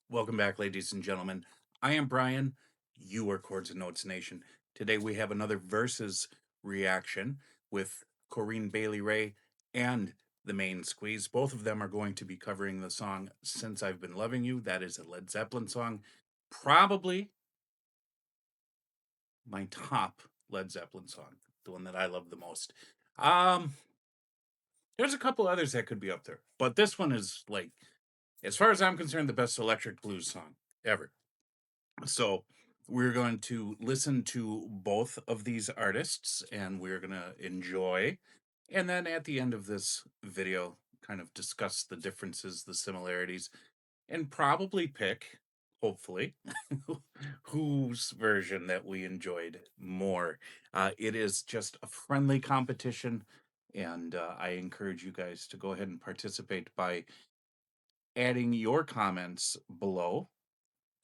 Welcome back, ladies and gentlemen. I am Brian. You are Chords and Notes Nation. Today we have another versus reaction with Corinne Bailey Ray and the Main Squeeze. Both of them are going to be covering the song Since I've Been Loving You. That is a Led Zeppelin song. Probably my top Led Zeppelin song, the one that I love the most. There's a couple others that could be up there, but this one is, like, as far as I'm concerned, the best electric blues song ever. So we're going to listen to both of these artists and we're going to enjoy. And then at the end of this video, kind of discuss the differences, the similarities, and probably pick, hopefully, whose version that we enjoyed more. It is just a friendly competition, and I encourage you guys to go ahead and participate by adding your comments below.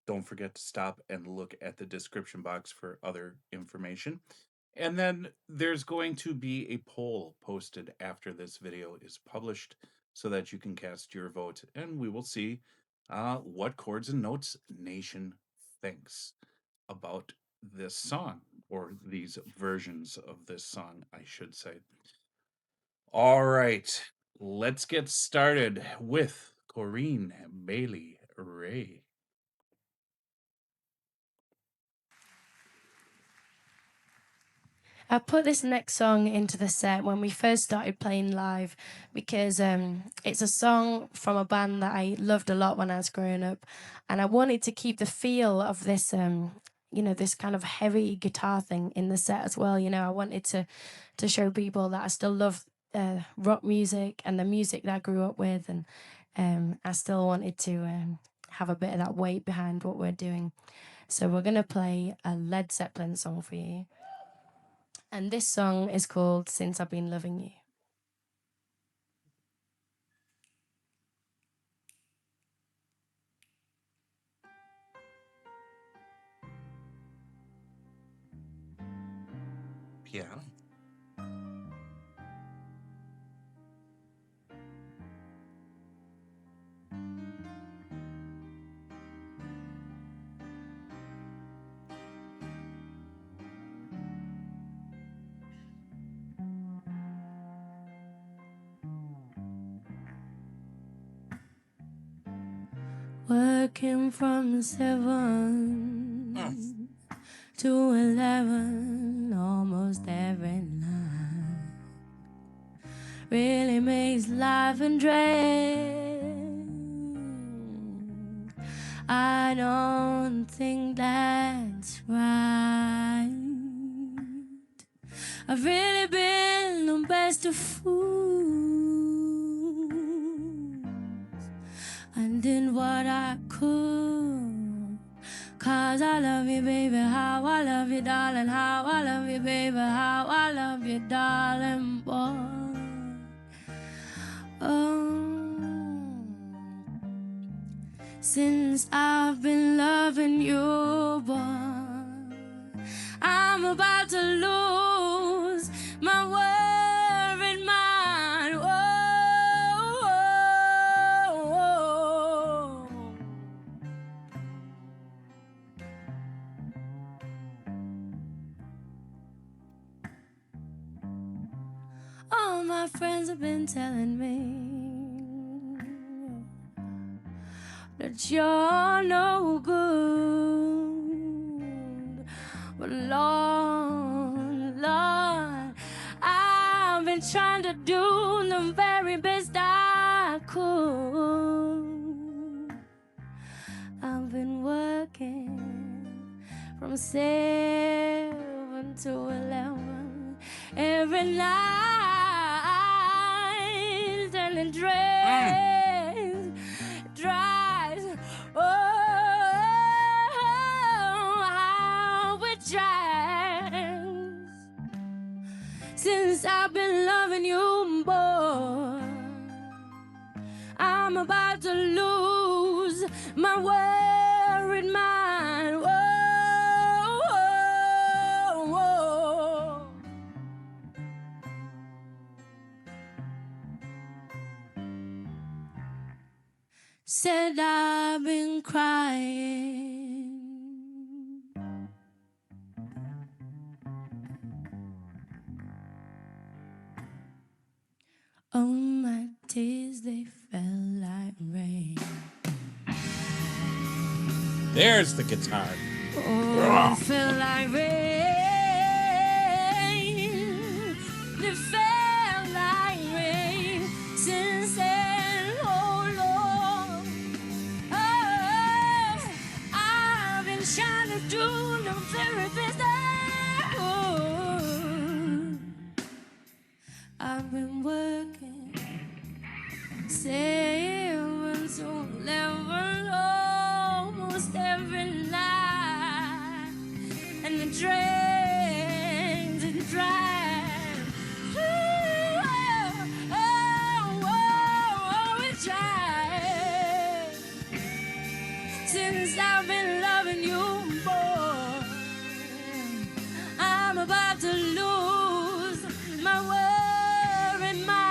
Don't forget to stop and look at the description box for other information. And then there's going to be a poll posted after this video is published so that you can cast your vote, and we will see what Chords and Notes Nation thinks about this song, or these versions of this song, I should say. All right, let's get started with Corinne Bailey Ray. I put this next song into the set when we first started playing live because it's a song from a band that I loved a lot when I was growing up, and I wanted to keep the feel of this, this kind of heavy guitar thing in the set as well. I wanted to show people that I still love rock music and the music that I grew up with, and I still wanted to have a bit of that weight behind what we're doing. So we're gonna play a Led Zeppelin song for you. And this song is called Since I've Been Loving You. Piano. Working from 7 to 11 almost every night really makes life a dread. I don't think that's right. I've really been the best of fools. I did what I could, 'cause I love you, baby, how I love you, darling, how I love you, baby, how I love you, darling, boy. Since I've been loving you, boy, I'm about to lose my worried mind. Whoa. All my friends have been telling me that you're no good, but Lord, Lord, I've been trying to do the very best I could. I've been working from 7 to 11 every night, and it drives, how it drives. Since I've been loving you, boy, I'm about to lose my worried mind. Whoa, whoa, whoa. said I've been crying. Oh, my tears, they fell like rain. There's the guitar. Oh, they fell like rain. They fell like rain. Since then, oh Lord, oh, I've been trying to do the very best. Oh, I've been working, saving to level almost every night, and the drains and drive. It's right since I've been loving you more. I'm about to lose my worried mind.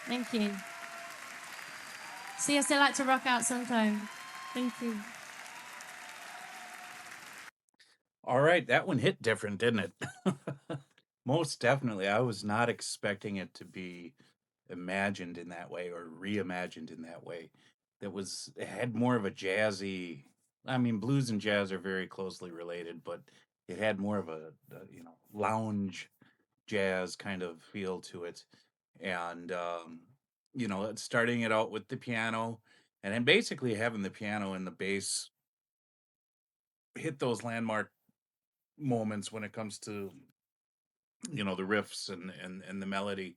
Thank you. See, I still like to rock out sometime. Thank you. All right, that one hit different, didn't it? Most definitely. I was not expecting it to be imagined in that way or reimagined in that way. It had more of a jazzy, I mean, blues and jazz are very closely related, but it had more of a lounge jazz kind of feel to it. And it's starting it out with the piano and then basically having the piano and the bass hit those landmark moments when it comes to the riffs and the melody.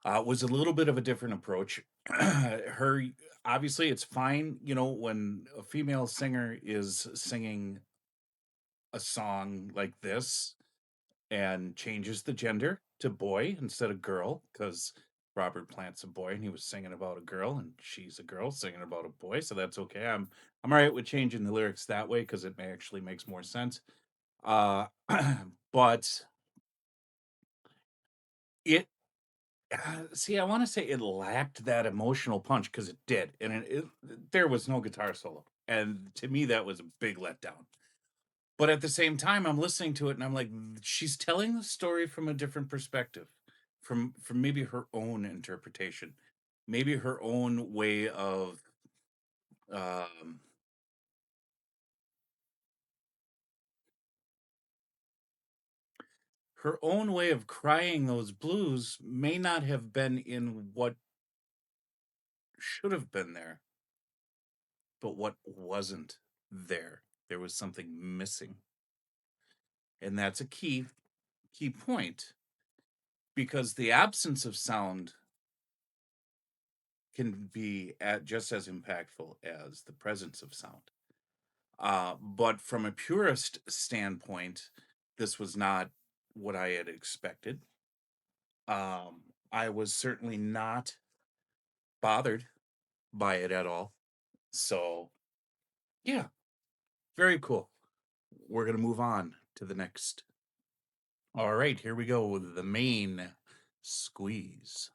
Was a little bit of a different approach. Her Obviously it's fine, when a female singer is singing a song like this and changes the gender to boy instead of girl, because Robert Plant's a boy and he was singing about a girl and she's a girl singing about a boy, so that's okay. I'm all right with changing the lyrics that way because it actually makes more sense. Uh but it see, I want to say it lacked that emotional punch because it did, and there was no guitar solo, and to me that was a big letdown. But at the same time, I'm listening to it, and I'm like, she's telling the story from a different perspective, from maybe her own interpretation, maybe her own way of um, her own way of crying those blues may not have been in what should have been there, but what wasn't there. There was something missing. And that's a key point because the absence of sound can be just as impactful as the presence of sound. But from a purist standpoint, this was not what I had expected. I was certainly not bothered by it at all. So, yeah, very cool. We're going to move on to the next. All right, here we go with the main squeeze.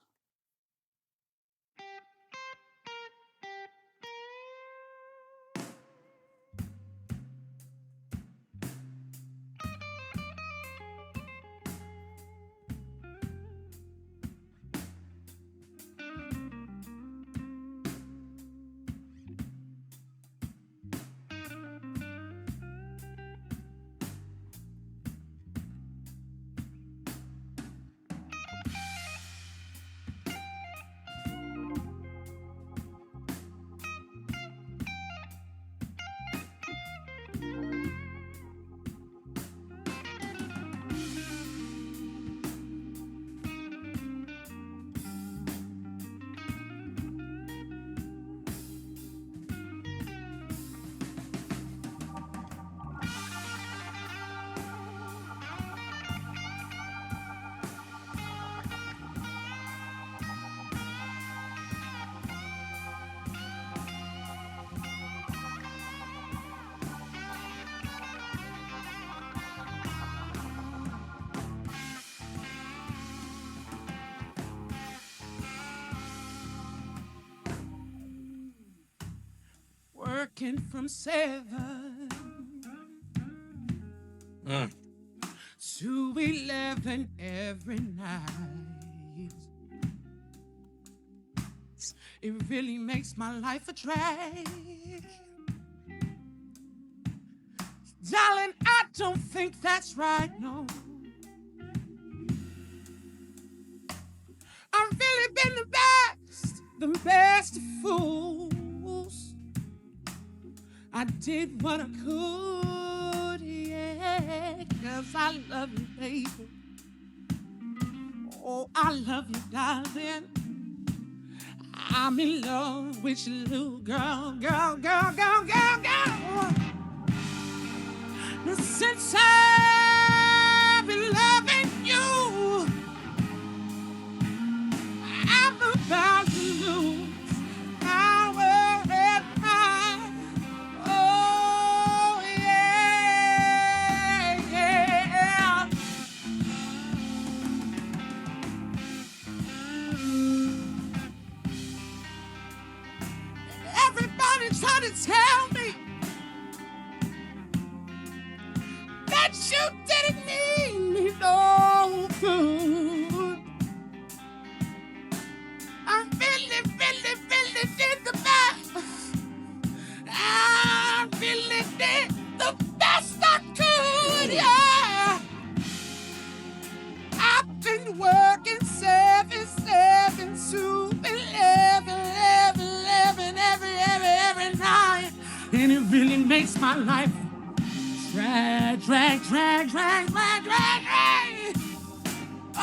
working from 7 to 11 every night. It really makes my life a drag. Darling, I don't think that's right, no. I've really been the best of fools. I did what I could, yeah, 'cause I love you, baby. Oh, I love you, darling. I'm in love with you, little girl. Since I've been loving you, I'm about to lose power and mind. Oh, yeah. Everybody trying to tell me that you didn't mean me no good. I really did the best. I really did the best I could, yeah. I've been working 7 to 11 every night, and it really makes my life drag.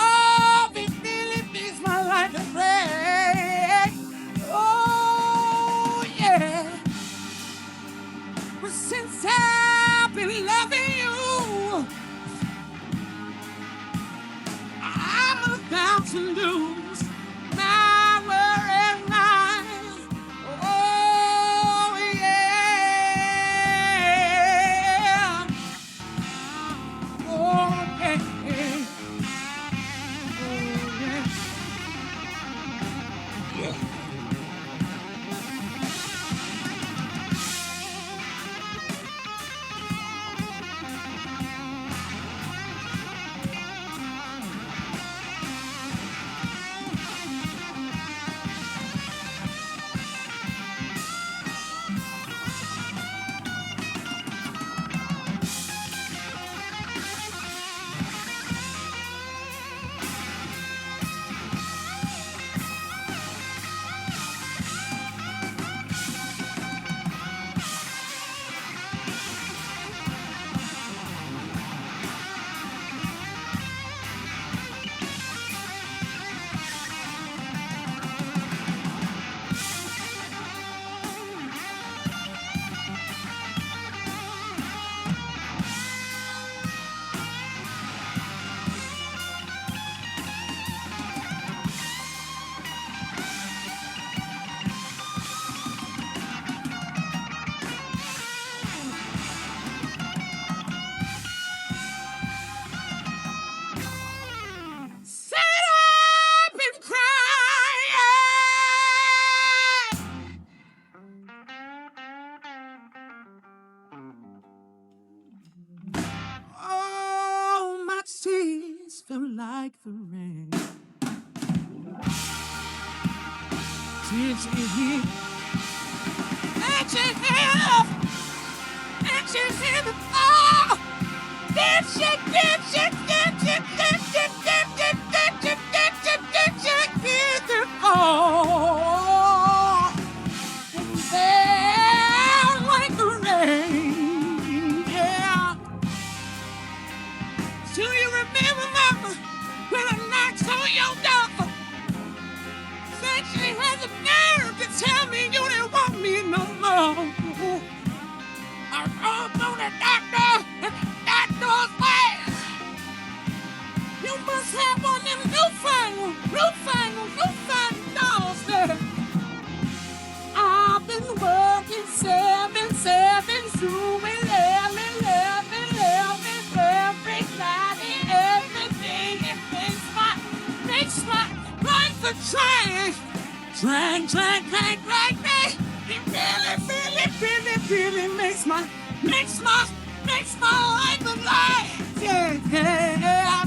Oh, it really makes my life a drag. Oh, yeah. But since I've been loving you, I'm about to lose my world and mind. Oh, yeah. Oh, yeah. Oh, yeah. Oh, my tears feel like the rain. Did you hear? Did you hear? Did you hear the fall? Did you hear the fall? Fell like the rain, yeah. Do you remember, Mama, when I knocked on your door? Said she had the nerve to tell me you didn't want me no more. I called on the doctor, and the doctor's like, you must have one of them newfangled dolls there. I've been working 7 to 11 every night, and everything it makes my life a drag. It really makes my life alive. Yeah.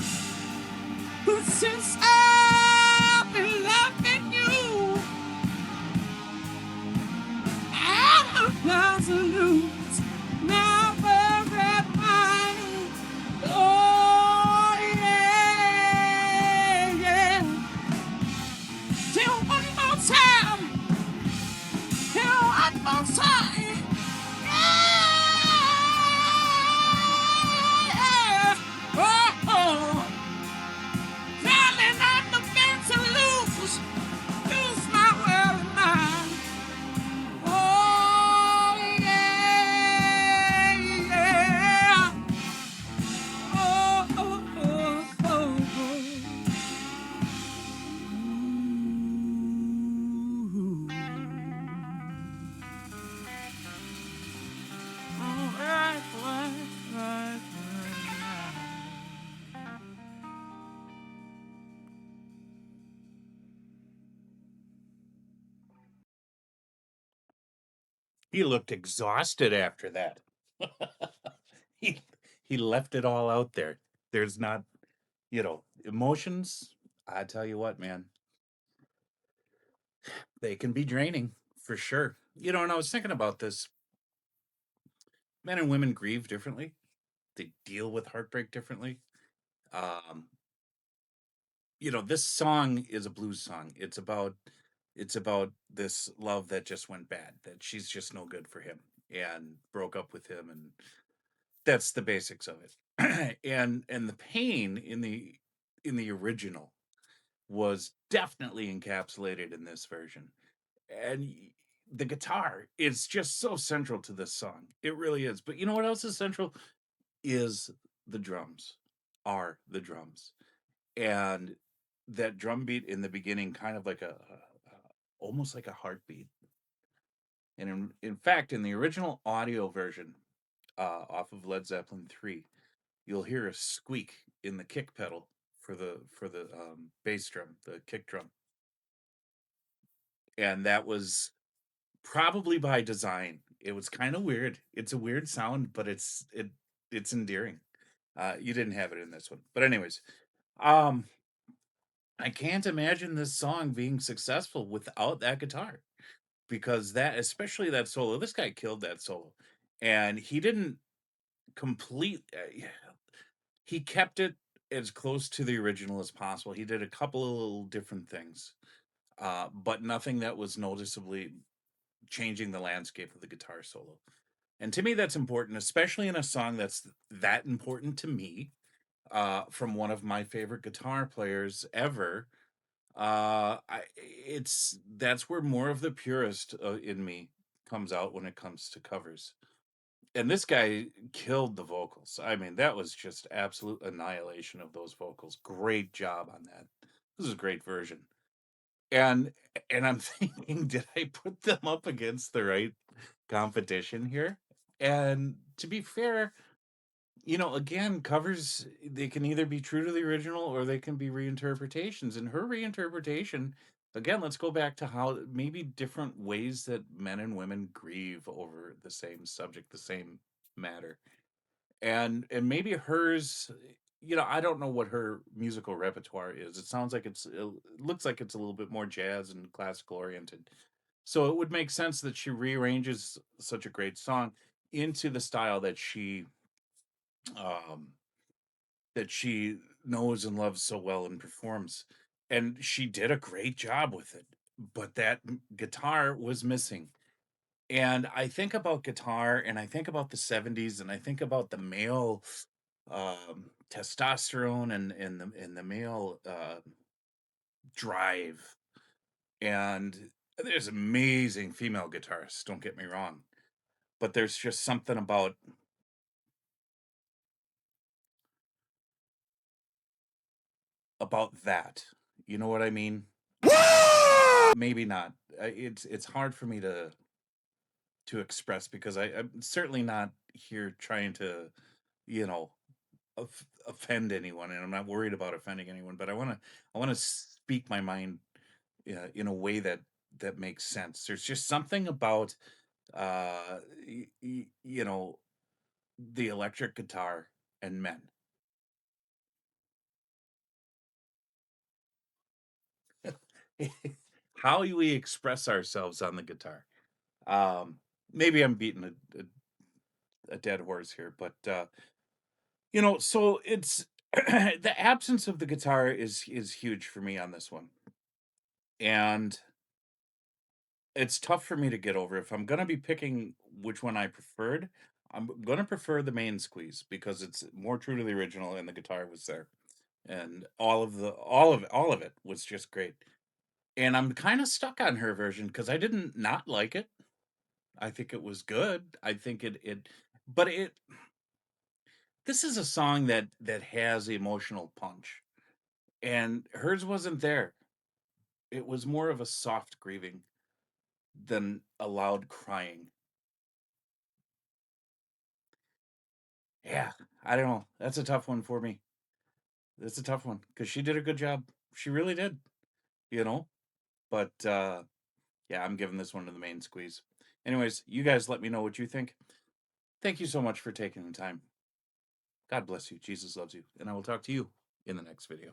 But since I've been loving you, I'm about to lose. Never at mine. Oh yeah, yeah. Till one more time. Till one more time. Yeah. Oh. Darling, I'm about to lose my world of mine. Oh yeah, yeah. Oh, oh, oh, oh, oh. All right, right. He looked exhausted after that. he he left it all out there. There's not, emotions. I tell you what, man, they can be draining for sure. And I was thinking about this. Men and women grieve differently. They deal with heartbreak differently. Um, this song is a blues song. It's about this love that just went bad, that she's just no good for him and broke up with him, and that's the basics of it. and the pain in the original was definitely encapsulated in this version. And the guitar is just so central to this song. It really is. But you know what else is central? Is the drums. Are the drums. And that drum beat in the beginning, kind of like almost like a heartbeat. And in fact, in the original audio version, off of Led Zeppelin 3, you'll hear a squeak in the kick pedal for the bass drum, the kick drum. And that was probably by design. It was kind of weird. It's a weird sound, but it's endearing. You didn't have it in this one. But anyways, um I can't imagine this song being successful without that guitar, because that, especially that solo, this guy killed that solo. And he didn't complete he kept it as close to the original as possible. He did a couple of little different things, but nothing that was noticeably changing the landscape of the guitar solo. And to me, that's important, especially in a song that's that important to me, from one of my favorite guitar players ever. That's where more of the purist in me comes out when it comes to covers. And this guy killed the vocals. I mean, that was just absolute annihilation of those vocals. Great job on that. This is a great version. And and I'm thinking, did I put them up against the right competition here? And to be fair, again, covers, they can either be true to the original or they can be reinterpretations. And her reinterpretation, again, let's go back to how maybe different ways that men and women grieve over the same subject, the same matter. And maybe hers, I don't know what her musical repertoire is. It sounds like it looks like it's a little bit more jazz and classical oriented. So it would make sense that she rearranges such a great song into the style um that she knows and loves so well and performs. And she did a great job with it. But that guitar was missing. And I think about guitar, and I think about the 70s, and I think about the male testosterone, and the male drive. And there's amazing female guitarists, don't get me wrong. But there's just something about that. You know what I mean? Maybe not. It's hard for me to express, because I'm certainly not here trying to, you know, offend anyone, and I'm not worried about offending anyone. But I want to speak my mind in a way that that makes sense. There's just something about you know, the electric guitar and men. How we express ourselves on the guitar. Um, maybe I'm beating a dead horse here, but so it's the absence of the guitar is huge for me on this one, and it's tough for me to get over. If I'm gonna be picking which one I preferred, I'm gonna prefer the main squeeze because it's more true to the original, and the guitar was there, and all of it was just great. And I'm kind of stuck on her version because I didn't not like it. I think it was good. I think but this is a song that has emotional punch, and hers wasn't there. It was more of a soft grieving than a loud crying. Yeah, I don't know. That's a tough one for me. That's a tough one because she did a good job. She really did, you know. But yeah, I'm giving this one to the main squeeze. Anyways, you guys let me know what you think. Thank you so much for taking the time. God bless you. Jesus loves you. And I will talk to you in the next video.